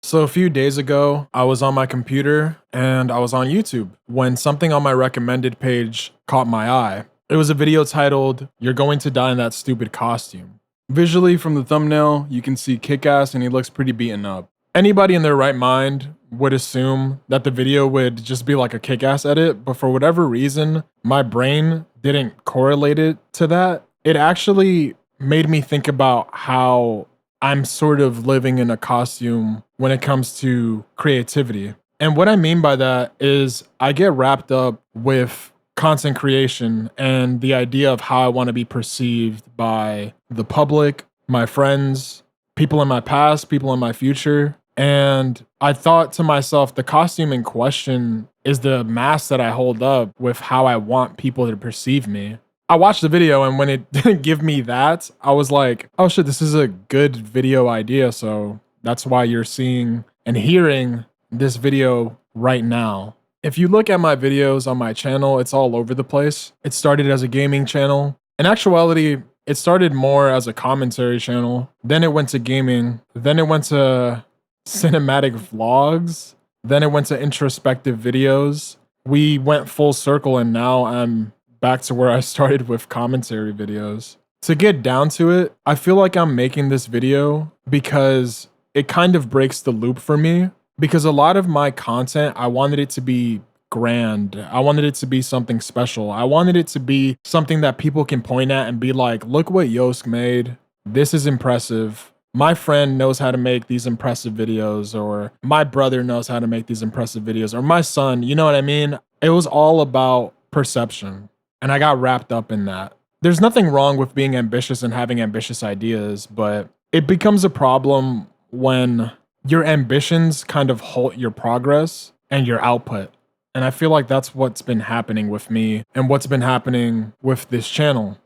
So a few days ago, I was on my computer and I was on YouTube when something on my recommended page caught my eye. It was a video titled, "You're Going to Die in That Stupid Costume." Visually from the thumbnail, you can see Kick-Ass and he looks pretty beaten up. Anybody in their right mind would assume that the video would just be like a Kick-Ass edit, but for whatever reason, my brain didn't correlate it to that. It actually made me think about how I'm sort of living in a costume when it comes to creativity. And what I mean by that is I get wrapped up with content creation and the idea of how I want to be perceived by the public, my friends, people in my past, people in my future. And I thought to myself, the costume in question is the mask that I hold up with how I want people to perceive me. I watched the video and when it didn't give me that, I was like, oh shit, this is a good video idea. So that's why you're seeing and hearing this video right now. If you look at my videos on my channel, it's all over the place. It started as a gaming channel. In actuality, it started more as a commentary channel. Then it went to gaming. Then it went to cinematic vlogs. Then it went to introspective videos. We went full circle and now I'm back to where I started with commentary videos. To get down to it, I feel like I'm making this video because it kind of breaks the loop for me. Because a lot of my content, I wanted it to be grand. I wanted it to be something special. I wanted it to be something that people can point at and be like, look what Yosk made. This is impressive. My friend knows how to make these impressive videos, or my brother knows how to make these impressive videos, or my son, you know what I mean? It was all about perception. And I got wrapped up in that. There's nothing wrong with being ambitious and having ambitious ideas, but it becomes a problem when your ambitions kind of halt your progress and your output. And I feel like that's what's been happening with me and what's been happening with this channel.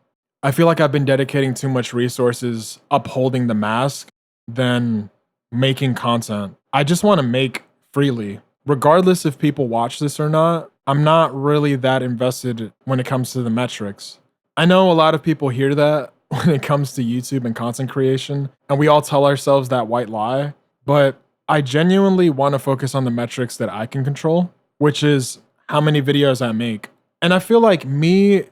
I feel like I've been dedicating too much resources upholding the mask than making content. I just want to make freely. Regardless if people watch this or not, I'm not really that invested when it comes to the metrics. I know a lot of people hear that when it comes to YouTube and content creation, and we all tell ourselves that white lie, but I genuinely want to focus on the metrics that I can control, which is how many videos I make. And I feel like me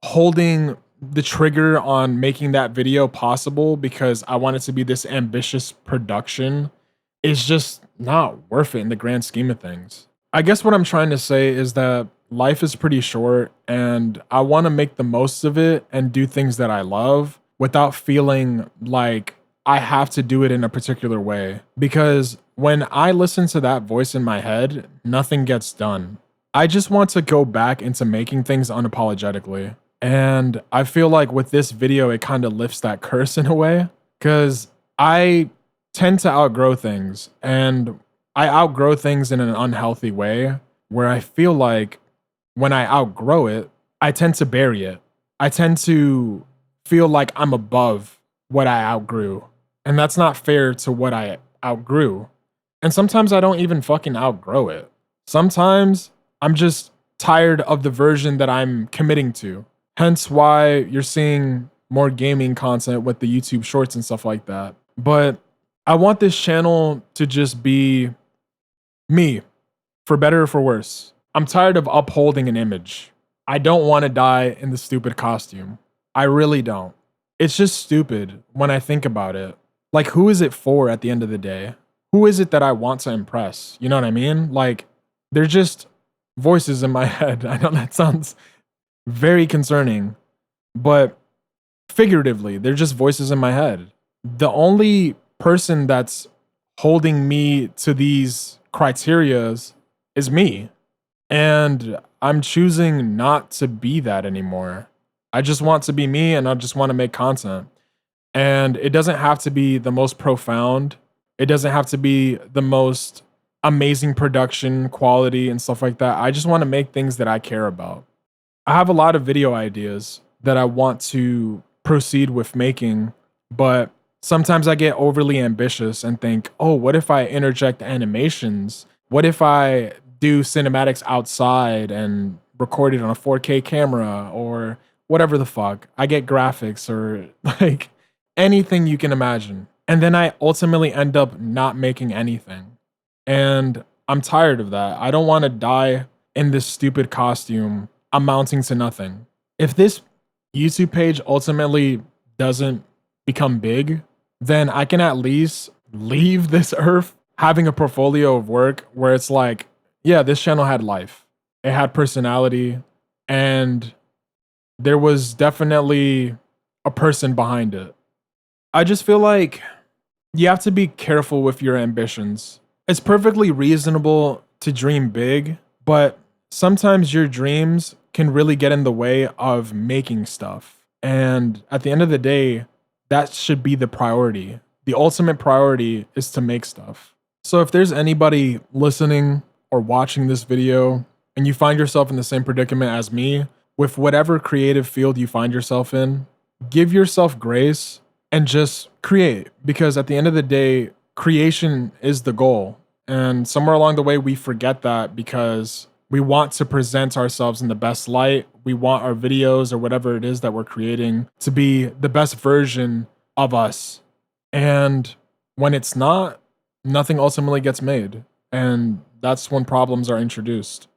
holding the trigger on making that video possible because I want it to be this ambitious production is just not worth it in the grand scheme of things. I guess what I'm trying to say is that life is pretty short and I want to make the most of it and do things that I love without feeling like I have to do it in a particular way. Because when I listen to that voice in my head, nothing gets done. I just want to go back into making things unapologetically. And I feel like with this video, it kind of lifts that curse in a way because I tend to outgrow things, and I outgrow things in an unhealthy way where I feel like when I outgrow it, I tend to bury it. I tend to feel like I'm above what I outgrew. And that's not fair to what I outgrew. And sometimes I don't even fucking outgrow it. Sometimes I'm just tired of the version that I'm committing to. Hence why you're seeing more gaming content with the YouTube shorts and stuff like that. But I want this channel to just be me, for better or for worse. I'm tired of upholding an image. I don't want to die in the stupid costume. I really don't. It's just stupid when I think about it. Like, who is it for at the end of the day? Who is it that I want to impress? You know what I mean? Like, they're just voices in my head. I know that sounds very concerning, but figuratively, they're just voices in my head. The only person that's holding me to these criterias is me. And I'm choosing not to be that anymore. I just want to be me and I just want to make content. And it doesn't have to be the most profound. It doesn't have to be the most amazing production quality and stuff like that. I just want to make things that I care about. I have a lot of video ideas that I want to proceed with making, but sometimes I get overly ambitious and think, oh, what if I interject animations? What if I do cinematics outside and record it on a 4K camera or whatever the fuck? I get graphics or like anything you can imagine. And then I ultimately end up not making anything. And I'm tired of that. I don't want to die in this stupid costume amounting to nothing. If this YouTube page ultimately doesn't become big, then I can at least leave this earth having a portfolio of work where it's like, yeah, this channel had life, it had personality, and there was definitely a person behind it. I just feel like you have to be careful with your ambitions. It's perfectly reasonable to dream big, but sometimes your dreams can really get in the way of making stuff. And at the end of the day, that should be the priority. The ultimate priority is to make stuff. So if there's anybody listening or watching this video and you find yourself in the same predicament as me, with whatever creative field you find yourself in, give yourself grace and just create, because at the end of the day, creation is the goal. And somewhere along the way, we forget that because we want to present ourselves in the best light. We want our videos or whatever it is that we're creating to be the best version of us. And when it's not, nothing ultimately gets made. And that's when problems are introduced.